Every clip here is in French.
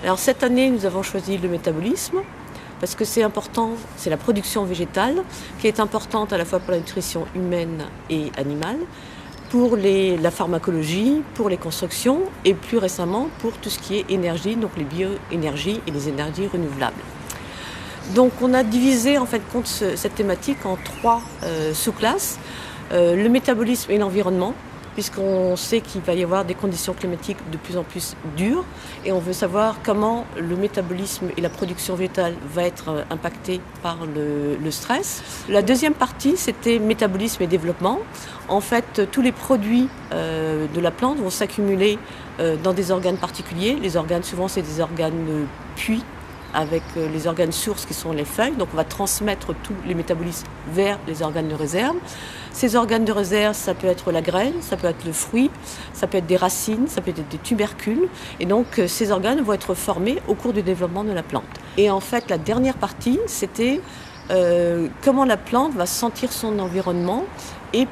Alors cette année, nous avons choisi le métabolisme parce que c'est important, c'est la production végétale qui est importante à la fois pour la nutrition humaine et animale, pour la pharmacologie, pour les constructions et plus récemment pour tout ce qui est énergie, donc les bioénergies et les énergies renouvelables. Donc on a divisé en fait compte cette thématique en trois sous-classes, le métabolisme et l'environnement, puisqu'on sait qu'il va y avoir des conditions climatiques de plus en plus dures et on veut savoir comment le métabolisme et la production végétale va être impacté par le stress. La deuxième partie, c'était métabolisme et développement. En fait, tous les produits de la plante vont s'accumuler dans des organes particuliers. Les organes, souvent, c'est des organes puits avec les organes sources qui sont les feuilles. Donc on va transmettre tous les métabolismes vers les organes de réserve. Ces organes de réserve, ça peut être la graine, ça peut être le fruit, ça peut être des racines, ça peut être des tubercules. Et donc ces organes vont être formés au cours du développement de la plante. Et en fait, la dernière partie, c'était comment la plante va sentir son environnement et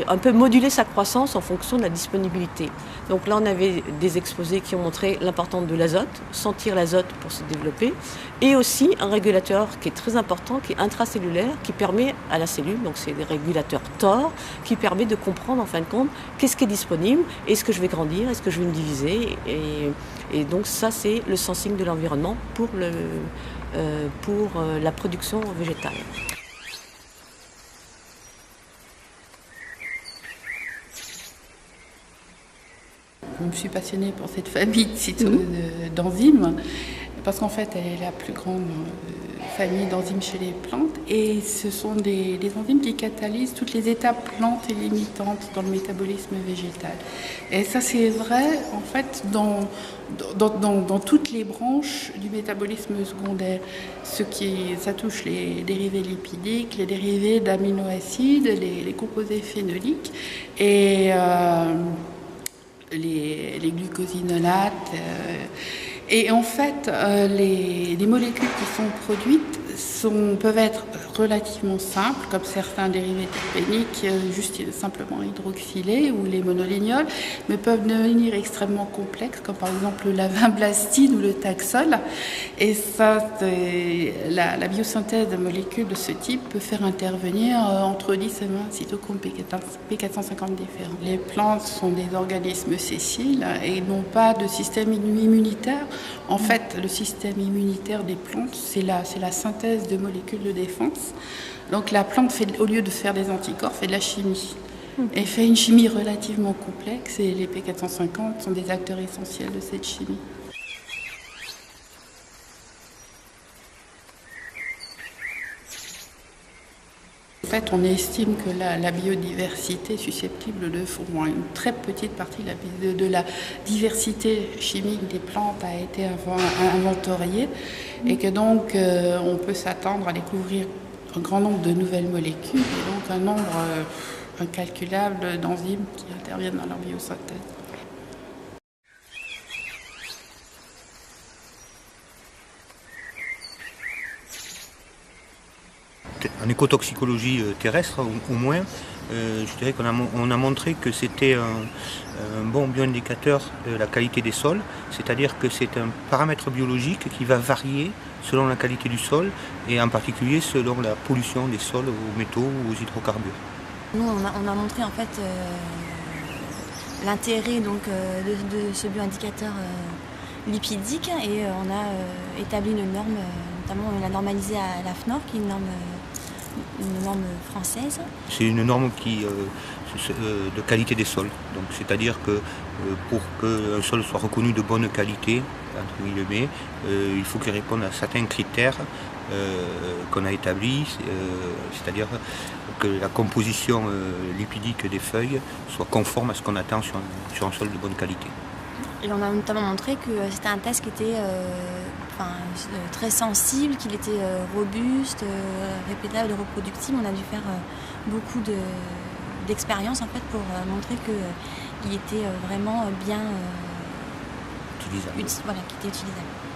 un peu moduler sa croissance en fonction de la disponibilité. Donc là, on avait des exposés qui ont montré l'importance de l'azote, sentir l'azote pour se développer, et aussi un régulateur qui est très important, qui est intracellulaire, qui permet à la cellule, donc c'est des régulateurs TOR, qui permet de comprendre en fin de compte qu'est-ce qui est disponible, est-ce que je vais grandir, est-ce que je vais me diviser, et donc ça c'est le sensing de l'environnement pour la production végétale. Je me suis passionnée pour cette famille d'enzymes parce qu'en fait, elle est la plus grande famille d'enzymes chez les plantes et ce sont des enzymes qui catalysent toutes les étapes lentes et limitantes dans le métabolisme végétal. Et ça, c'est vrai, en fait, dans toutes les branches du métabolisme secondaire. Ça touche les dérivés lipidiques, les dérivés d'aminoacides, les composés phénoliques et les glucosinolates. Et en fait, les molécules qui sont produites peuvent être relativement simples, comme certains dérivés terpéniques, juste simplement hydroxylés, ou les monolignols, mais peuvent devenir extrêmement complexes, comme par exemple la vinblastine ou le taxol. Et ça, la biosynthèse de molécules de ce type peut faire intervenir entre 10 et 20 cytochromes P450 différents. Les plantes sont des organismes sessiles et n'ont pas de système immunitaire. En fait, le système immunitaire des plantes, c'est la synthèse de molécules de défense. Donc la plante, au lieu de faire des anticorps, fait de la chimie. Elle fait une chimie relativement complexe et les P450 sont des acteurs essentiels de cette chimie. En fait, on estime que la biodiversité est susceptible de fourmiller. Une très petite partie de la diversité chimique des plantes a été inventoriée et que donc on peut s'attendre à découvrir un grand nombre de nouvelles molécules et donc un nombre incalculable d'enzymes qui interviennent dans leur biosynthèse. En écotoxicologie terrestre, au moins, je dirais qu'on a montré que c'était un bon bioindicateur de la qualité des sols, c'est-à-dire que c'est un paramètre biologique qui va varier selon la qualité du sol et en particulier selon la pollution des sols aux métaux ou aux hydrocarbures. Nous, on a montré en fait l'intérêt donc de ce bioindicateur lipidique et on a établi une norme, notamment on l'a normalisée à la FNOR, qui est une norme française. C'est une norme de qualité des sols. Donc, c'est-à-dire que pour qu'un sol soit reconnu de bonne qualité, entre guillemets, il faut qu'il réponde à certains critères qu'on a établis, c'est-à-dire que la composition lipidique des feuilles soit conforme à ce qu'on attend sur un sol de bonne qualité. Et on a notamment montré que c'était un test qui était très sensible, qu'il était robuste, répétable, reproductible. On a dû faire beaucoup d'expériences en fait, pour montrer qu'il était vraiment bien utilisable. Qu'il était utilisable.